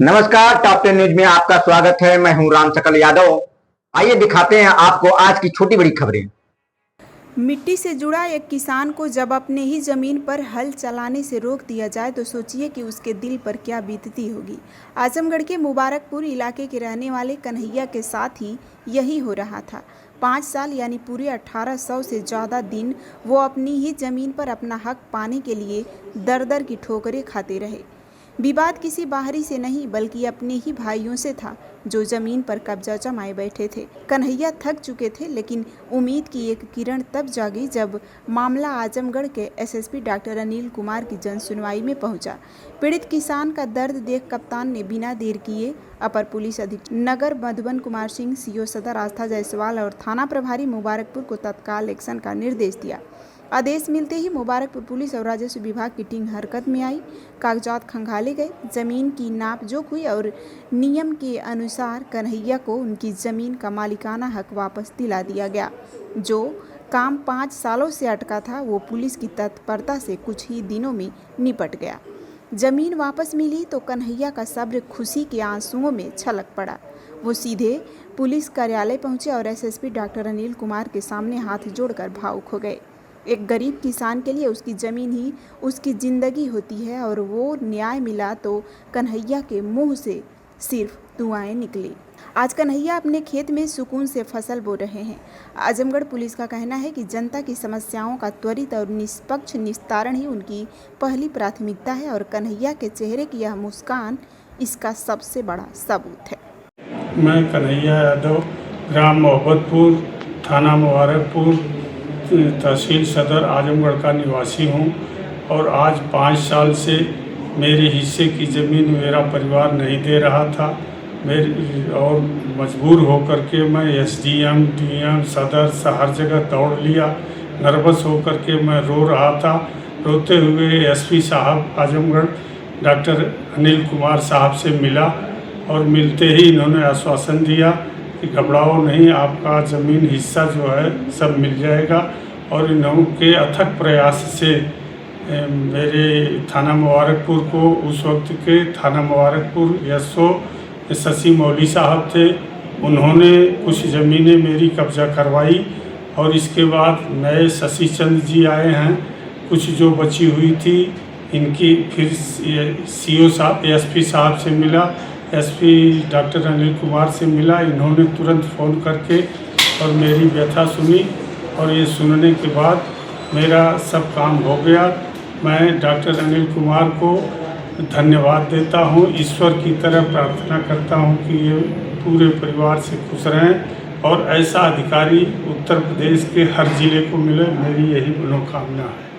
नमस्कार, top 10 news में आपका स्वागत है। मैं हूं राम सकल यादव। आइए दिखाते हैं आपको आज की छोटी बड़ी खबरें। मिट्टी से जुड़ा एक किसान को जब अपने ही जमीन पर हल चलाने से रोक दिया जाए तो सोचिए कि उसके दिल पर क्या बीतती होगी। आजमगढ़ के मुबारकपुर इलाके के रहने वाले कन्हैया के साथ ही यही हो रहा था। 5 साल यानी पूरे 1800 से ज़्यादा दिन वो अपनी ही जमीन पर अपना हक पाने के लिए दर दर की ठोकरें खाते रहे। विवाद किसी बाहरी से नहीं बल्कि अपने ही भाइयों से था जो जमीन पर कब्जा जमाए बैठे थे। कन्हैया थक चुके थे, लेकिन उम्मीद की एक किरण तब जागी जब मामला आजमगढ़ के एसएसपी डॉक्टर अनिल कुमार की जन सुनवाई में पहुंचा। पीड़ित किसान का दर्द देख कप्तान ने बिना देर किए अपर पुलिस अधीक्षक नगर मधुबन कुमार सिंह, सीओ सदर आस्था जायसवाल और थाना प्रभारी मुबारकपुर को तत्काल एक्शन का निर्देश दिया। आदेश मिलते ही मुबारकपुर पुलिस और राजस्व विभाग की टीम हरकत में आई। कागजात खंगाले गए, जमीन की नापजोख हुई और नियम के अनुसार कन्हैया को उनकी जमीन का मालिकाना हक वापस दिला दिया गया। जो काम 5 सालों से अटका था वो पुलिस की तत्परता से कुछ ही दिनों में निपट गया। जमीन वापस मिली तो कन्हैया का सब्र खुशी के आंसुओं में छलक पड़ा। वो सीधे पुलिस कार्यालय पहुंचे और एसएसपी डॉक्टर अनिल कुमार के सामने हाथ जोड़कर भावुक हो गए। एक गरीब किसान के लिए उसकी ज़मीन ही उसकी ज़िंदगी होती है और वो न्याय मिला तो कन्हैया के मुंह से सिर्फ दुआएं निकली। आज कन्हैया अपने खेत में सुकून से फसल बो रहे हैं। आजमगढ़ पुलिस का कहना है कि जनता की समस्याओं का त्वरित और निष्पक्ष निस्तारण ही उनकी पहली प्राथमिकता है और कन्हैया के चेहरे की यह मुस्कान इसका सबसे बड़ा सबूत है। मैं कन्हैया यादव, ग्राम मोहब्बतपुर, थाना मुबारकपुर, तहसील सदर आजमगढ़ का निवासी हूँ और आज 5 साल से मेरे हिस्से की ज़मीन मेरा परिवार नहीं दे रहा था। और मजबूर होकर के मैं एसडीएम, डीएम, सदर हर जगह दौड़ लिया। नर्वस होकर के मैं रो रहा था। रोते हुए एसपी साहब आजमगढ़ डॉक्टर अनिल कुमार साहब से मिला और मिलते ही इन्होंने आश्वासन दिया कि घबराओ नहीं, आपका ज़मीन हिस्सा जो है सब मिल जाएगा। और इनके अथक प्रयास से मेरे थाना मुबारकपुर को, उस वक्त के थाना मुबारकपुर एसओ शशि मौली साहब थे, उन्होंने कुछ ज़मीनें मेरी कब्जा करवाई। और इसके बाद नए शशि चंद्र जी आए हैं, कुछ जो बची हुई थी इनकी फिर सीओ साहब, एसपी साहब से मिला, एसपी डॉक्टर अनिल कुमार से मिला। इन्होंने तुरंत फ़ोन करके और मेरी व्यथा सुनी और ये सुनने के बाद मेरा सब काम हो गया। मैं डॉक्टर अनिल कुमार को धन्यवाद देता हूँ, ईश्वर की तरह प्रार्थना करता हूँ कि ये पूरे परिवार से खुश रहें और ऐसा अधिकारी उत्तर प्रदेश के हर ज़िले को मिले, मेरी यही मनोकामना है।